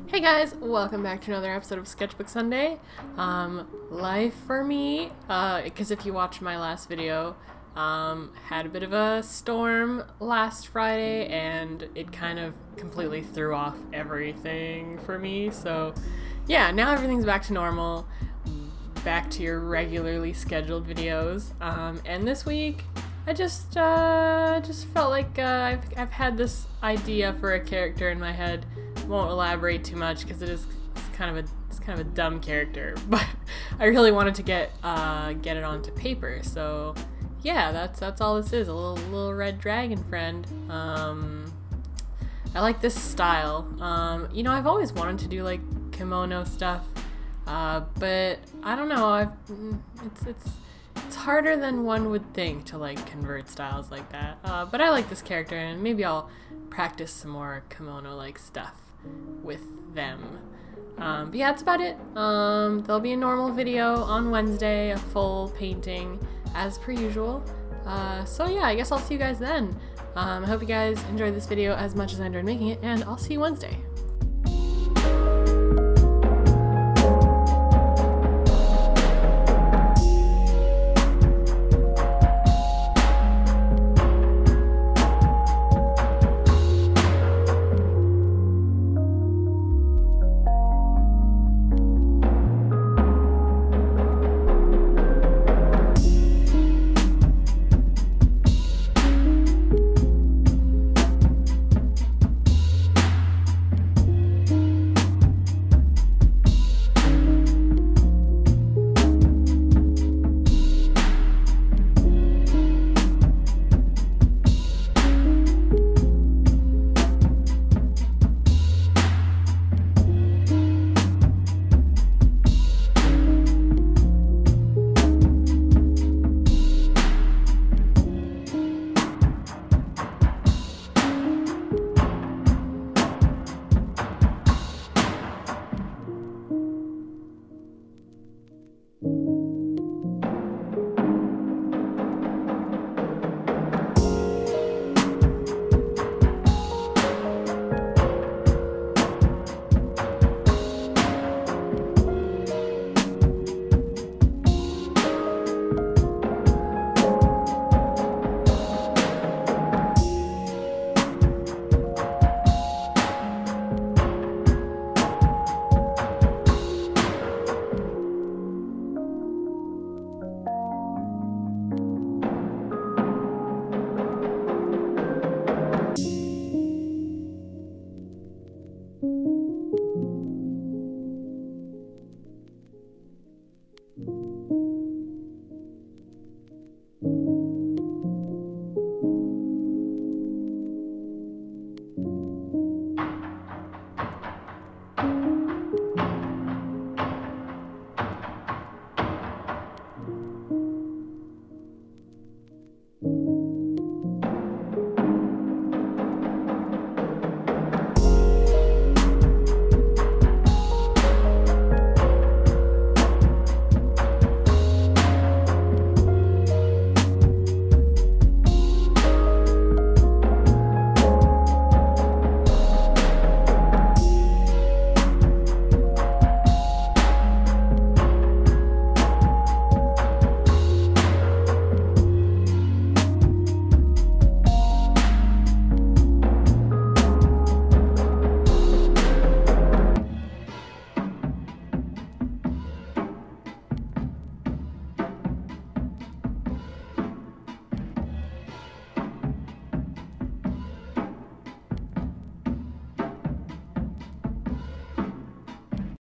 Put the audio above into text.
Hey guys, welcome back to another episode of Sketchbook Sunday. Life for me, because if you watched my last video, had a bit of a storm last Friday and it kind of completely threw off everything for me. So yeah, now everything's back to normal, back to your regularly scheduled videos. And this week I just felt like I've had this idea for a character in my head. Won't elaborate too much because it's kind of a dumb character, but I really wanted to get it onto paper. So yeah, that's all this is, a little red dragon friend. I like this style. You know, I've always wanted to do like kimono stuff, but I don't know. It's harder than one would think to like convert styles like that. But I like this character, and maybe I'll practice some more kimono-like stuff with them. But yeah, that's about it. There'll be a normal video on Wednesday, a full painting as per usual. So yeah, I guess I'll see you guys then. I hope you guys enjoyed this video as much as I enjoyed making it, and I'll see you Wednesday.